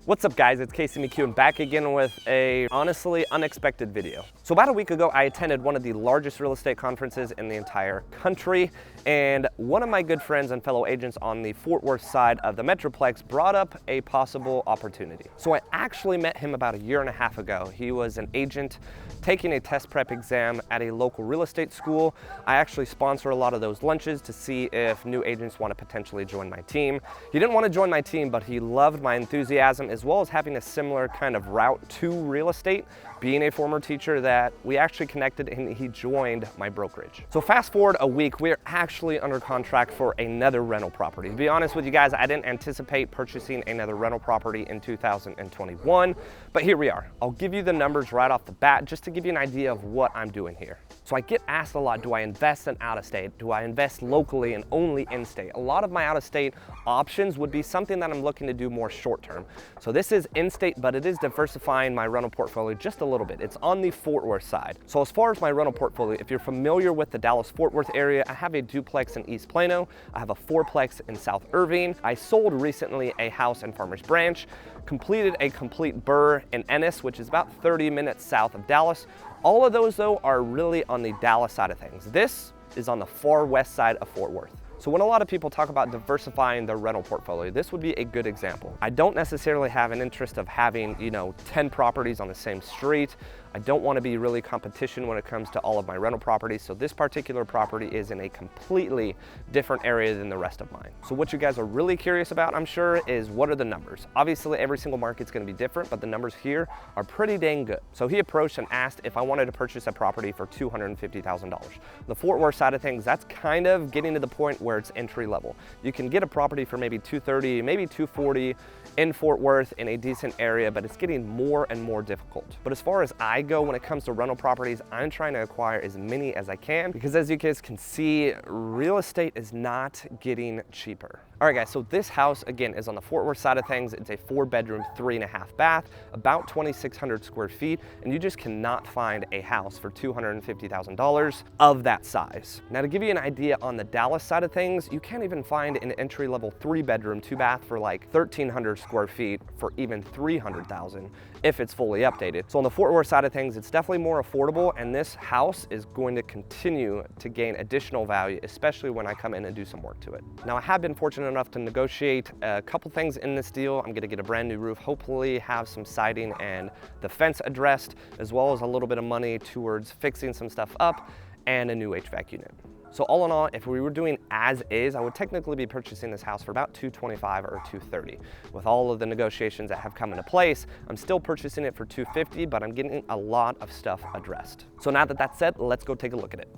What's up guys, it's McKeown back again with a honestly unexpected video. So about a week ago, I attended one of the largest real estate conferences in the entire country, and one of my good friends and fellow agents on the Fort Worth side of the Metroplex brought up a possible opportunity. So I actually met him about a year and a half ago. He was an agent taking a test prep exam at a local real estate school. I actually sponsor a lot of those lunches to see if new agents want to potentially join my team. He didn't want to join my team, but he loved my enthusiasm as well as having a similar kind of route to real estate, being a former teacher, that we actually connected and he joined my brokerage. So fast forward a week, we're actually under contract for another rental property. To be honest with you guys, I didn't anticipate purchasing another rental property in 2021, but here we are. I'll give you the numbers right off the bat just to give you an idea of what I'm doing here. So I get asked a lot, do I invest in out of state? Do I invest locally and only in state? A lot of my out of state options would be something that I'm looking to do more short term. So this is in state, but it is diversifying my rental portfolio just a little bit. It's on the Fort Worth side. So as far as my rental portfolio, if you're familiar with the Dallas-Fort Worth area, I have a duplex in East Plano. I have a fourplex in South Irving. I sold recently a house in Farmers Branch, completed a complete burr in Ennis, which is about 30 minutes south of Dallas. All of those though are really on the Dallas side of things. This is on the far west side of Fort Worth. So when a lot of people talk about diversifying their rental portfolio, this would be a good example. I don't necessarily have an interest of having, 10 properties on the same street. I don't want to be really competition when it comes to all of my rental properties. So this particular property is in a completely different area than the rest of mine. So what you guys are really curious about, I'm sure, is what are the numbers? Obviously, every single market's going to be different, but the numbers here are pretty dang good. So he approached and asked if I wanted to purchase a property for $250,000. The Fort Worth side of things, that's kind of getting to the point where it's entry level. You can get a property for maybe $230,000, maybe $240,000 in Fort Worth in a decent area, but it's getting more and more difficult. But as far as I go when it comes to rental properties, I'm trying to acquire as many as I can, because as you guys can see, real estate is not getting cheaper. All right guys, so this house again is on the Fort Worth side of things. It's a 4-bedroom, 3.5 bath, about 2,600 square feet, and you just cannot find a house for $250,000 of that size. Now to give you an idea on the Dallas side of things, you can't even find an entry-level 3-bedroom, 2-bath for like 1,300 square feet for even $300,000 if it's fully updated. So on the Fort Worth side of things, it's definitely more affordable, and this house is going to continue to gain additional value, especially when I come in and do some work to it. Now I have been fortunate enough to negotiate a couple things in this deal. I'm gonna get a brand new roof, hopefully have some siding and the fence addressed, as well as a little bit of money towards fixing some stuff up and a new HVAC unit. So all in all, if we were doing as is, I would technically be purchasing this house for about $225,000 or $230,000. With all of the negotiations that have come into place, I'm still purchasing it for $250,000, but I'm getting a lot of stuff addressed. So now that that's said, let's go take a look at it.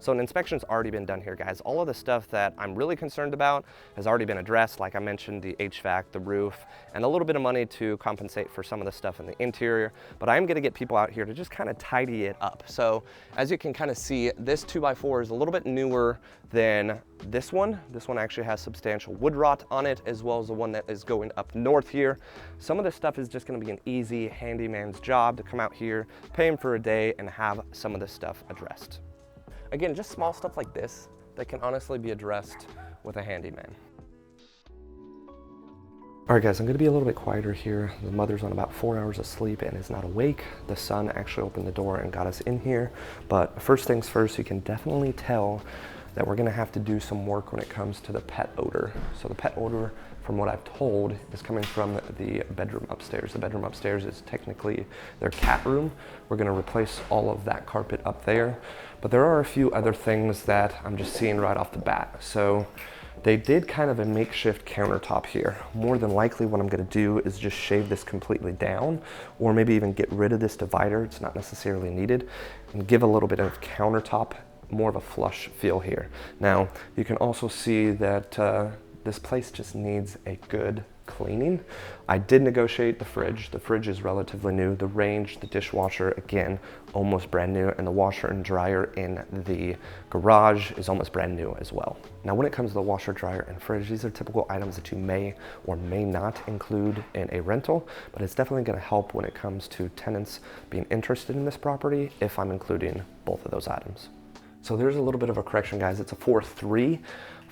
So an inspection's already been done here, guys. All of the stuff that I'm really concerned about has already been addressed. Like I mentioned, the HVAC, the roof, and a little bit of money to compensate for some of the stuff in the interior. But I am gonna get people out here to just kind of tidy it up. So as you can kind of see, this 2x4 is a little bit newer than this one. This one actually has substantial wood rot on it, as well as the one that is going up north here. Some of this stuff is just gonna be an easy handyman's job to come out here, pay him for a day, and have some of this stuff addressed. Again, just small stuff like this that can honestly be addressed with a handyman. All right guys, I'm gonna be a little bit quieter here. The mother's on about 4 hours of sleep and is not awake. The son actually opened the door and got us in here. But first things first, you can definitely tell that we're gonna have to do some work when it comes to the pet odor. So the pet odor, from what I've told, is coming from the bedroom upstairs. The bedroom upstairs is technically their cat room. We're gonna replace all of that carpet up there. But there are a few other things that I'm just seeing right off the bat. So they did kind of a makeshift countertop here. More than likely what I'm gonna do is just shave this completely down, or maybe even get rid of this divider. It's not necessarily needed, and give a little bit of countertop, more of a flush feel here. Now, you can also see that this place just needs a good cleaning. I did negotiate the fridge. The fridge is relatively new. The range, the dishwasher, again, almost brand new, and the washer and dryer in the garage is almost brand new as well. Now, when it comes to the washer, dryer, and fridge, these are typical items that you may or may not include in a rental, but it's definitely gonna help when it comes to tenants being interested in this property if I'm including both of those items. So there's a little bit of a correction, guys. It's a 4.3.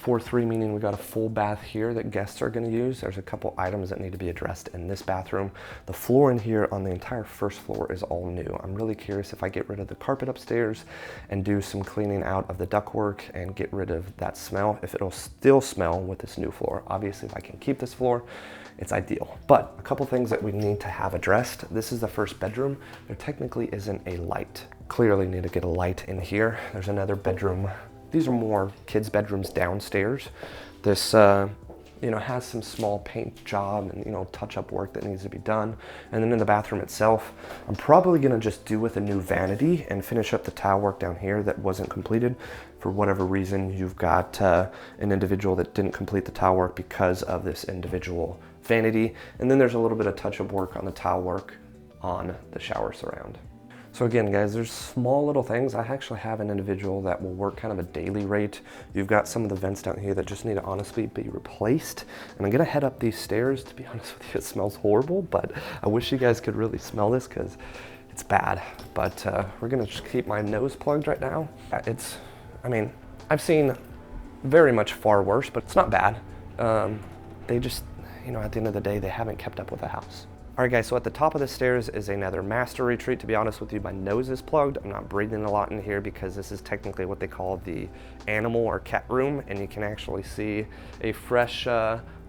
4-3, meaning we got a full bath here that guests are gonna use. There's a couple items that need to be addressed in this bathroom. The floor in here on the entire first floor is all new. I'm really curious if I get rid of the carpet upstairs and do some cleaning out of the ductwork and get rid of that smell, if it'll still smell with this new floor. Obviously, if I can keep this floor, it's ideal. But a couple things that we need to have addressed. This is the first bedroom. There technically isn't a light. Clearly need to get a light in here. There's another bedroom. These are more kids' bedrooms downstairs. This, has some small paint job and, touch-up work that needs to be done. And then in the bathroom itself, I'm probably gonna just do with a new vanity and finish up the tile work down here that wasn't completed. For whatever reason, you've got an individual that didn't complete the tile work because of this individual vanity. And then there's a little bit of touch-up work on the tile work on the shower surround. So again, guys, there's small little things. I actually have an individual that will work kind of a daily rate. You've got some of the vents down here that just need to honestly be replaced. And I'm gonna head up these stairs. To be honest with you, it smells horrible, but I wish you guys could really smell this because it's bad. But we're gonna just keep my nose plugged right now. I've seen very much far worse, but it's not bad. They just, at the end of the day, they haven't kept up with the house. All right, guys, so at the top of the stairs is another master retreat. To be honest with you, my nose is plugged. I'm not breathing a lot in here because this is technically what they call the animal or cat room, and you can actually see a fresh,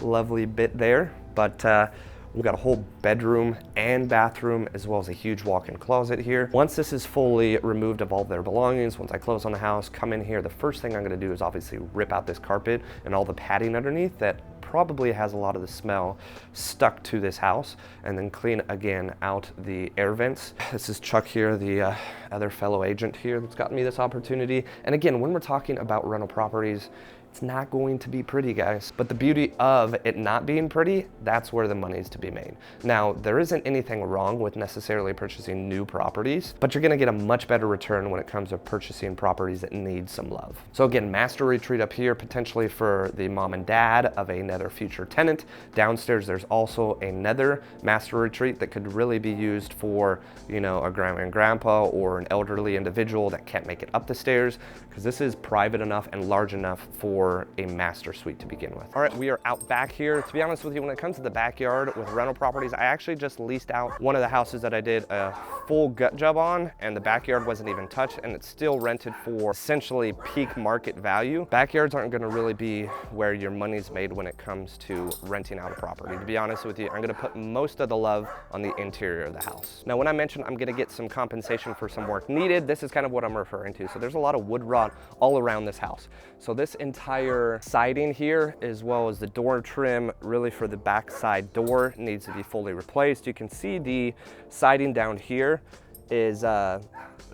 lovely bit there. But we've got a whole bedroom and bathroom, as well as a huge walk-in closet here. Once this is fully removed of all their belongings, once I close on the house, come in here, the first thing I'm gonna do is obviously rip out this carpet and all the padding underneath that probably has a lot of the smell stuck to this house, and then clean again out the air vents. This is Chuck here, the other fellow agent here that's gotten me this opportunity. And again, when we're talking about rental properties, it's not going to be pretty, guys. But the beauty of it not being pretty, that's where the money's to be made. Now, there isn't anything wrong with necessarily purchasing new properties, but you're gonna get a much better return when it comes to purchasing properties that need some love. So again, master retreat up here, potentially for the mom and dad of another future tenant. Downstairs, there's also another master retreat that could really be used for, a grandma and grandpa or an elderly individual that can't make it up the stairs, because this is private enough and large enough for a master suite to begin with. All right, we are out back here. To be honest with you, when it comes to the backyard with rental properties, I actually just leased out one of the houses that I did a full gut job on, and the backyard wasn't even touched, and it's still rented for essentially peak market value. Backyards aren't gonna really be where your money's made when it comes to renting out a property. To be honest with you, I'm gonna put most of the love on the interior of the house. Now, when I mentioned I'm gonna get some compensation for some work needed, this is kind of what I'm referring to. So there's a lot of wood rot all around this house. So this entire siding here, as well as the door trim, really for the backside door, needs to be fully replaced. You can see the siding down here is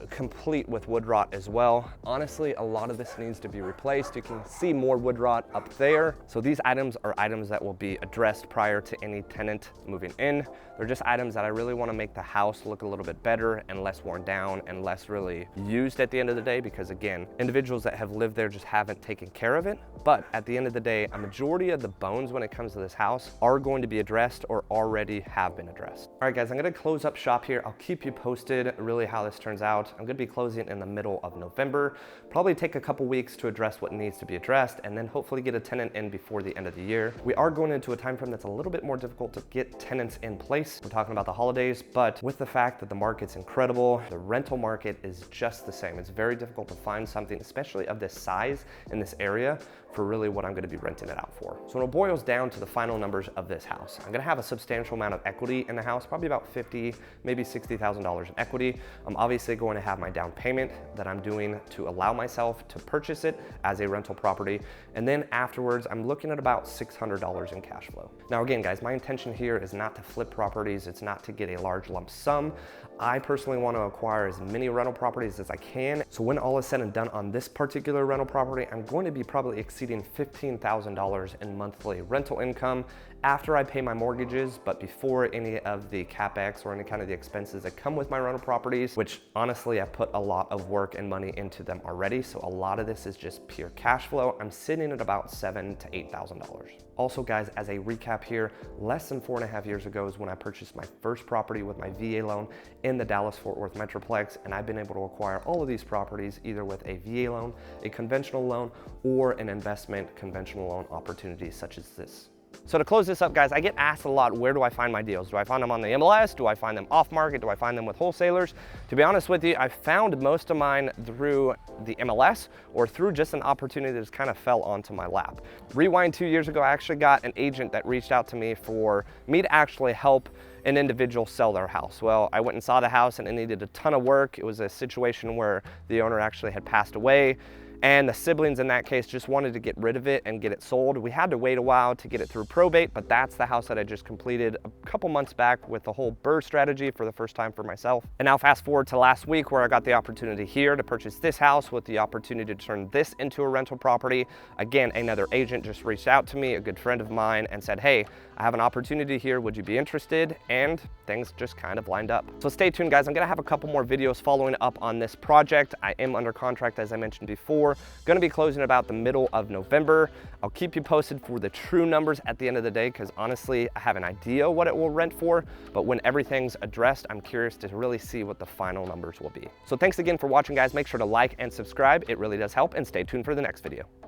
complete with wood rot as well. Honestly, a lot of this needs to be replaced. You can see more wood rot up there. So these items are items that will be addressed prior to any tenant moving in. They're just items that I really want to make the house look a little bit better and less worn down and less really used at the end of the day, because again, individuals that have lived there just haven't taken care of it. But at the end of the day, a majority of the bones when it comes to this house are going to be addressed or already have been addressed. All right, guys, I'm gonna close up shop here. I'll keep you posted really how this turns out. I'm gonna be closing in the middle of November. Probably take a couple weeks to address what needs to be addressed, and then hopefully get a tenant in before the end of the year. We are going into a time frame that's a little bit more difficult to get tenants in place. We're talking about the holidays, but with the fact that the market's incredible, the rental market is just the same. It's very difficult to find something, especially of this size in this area, for really what I'm gonna be renting it out for. So when it boils down to the final numbers of this house, I'm gonna have a substantial amount of equity in the house, probably about $50,000, maybe $60,000 in equity. I'm obviously going to have my down payment that I'm doing to allow myself to purchase it as a rental property. And then afterwards, I'm looking at about $600 in cash flow. Now again, guys, my intention here is not to flip properties. It's not to get a large lump sum. I personally want to acquire as many rental properties as I can. So when all is said and done on this particular rental property, I'm going to be probably exceeding $15,000 in monthly rental income after I pay my mortgages, but before any of the CapEx or any kind of the expenses that come with my rental properties, which honestly, I put a lot of work and money into them already. So a lot of this is just pure cash flow. I'm sitting at about $7,000 to $8,000. Also, guys, as a recap here, less than 4.5 years ago is when I purchased my first property with my VA loan in the Dallas-Fort Worth Metroplex, and I've been able to acquire all of these properties either with a VA loan, a conventional loan, or an investment investment conventional loan opportunities such as this. So to close this up, guys, I get asked a lot, where do I find my deals? Do I find them on the MLS? Do I find them off market? Do I find them with wholesalers? To be honest with you, I found most of mine through the MLS or through just an opportunity that just kind of fell onto my lap. Rewind 2 years ago, I actually got an agent that reached out to me for me to actually help an individual sell their house. Well, I went and saw the house and it needed a ton of work. It was a situation where the owner actually had passed away, and the siblings in that case just wanted to get rid of it and get it sold. We had to wait a while to get it through probate, but that's the house that I just completed a couple months back with the whole BRRRR strategy for the first time for myself. And now fast forward to last week, where I got the opportunity here to purchase this house with the opportunity to turn this into a rental property. Again, another agent just reached out to me, a good friend of mine, and said, hey, I have an opportunity here, would you be interested? And things just kind of lined up. So stay tuned, guys. I'm gonna have a couple more videos following up on this project. I am under contract, as I mentioned before. Gonna be closing about the middle of November. I'll keep you posted for the true numbers at the end of the day, because honestly, I have an idea what it will rent for, but when everything's addressed, I'm curious to really see what the final numbers will be. So thanks again for watching, guys. Make sure to like and subscribe. It really does help, and stay tuned for the next video.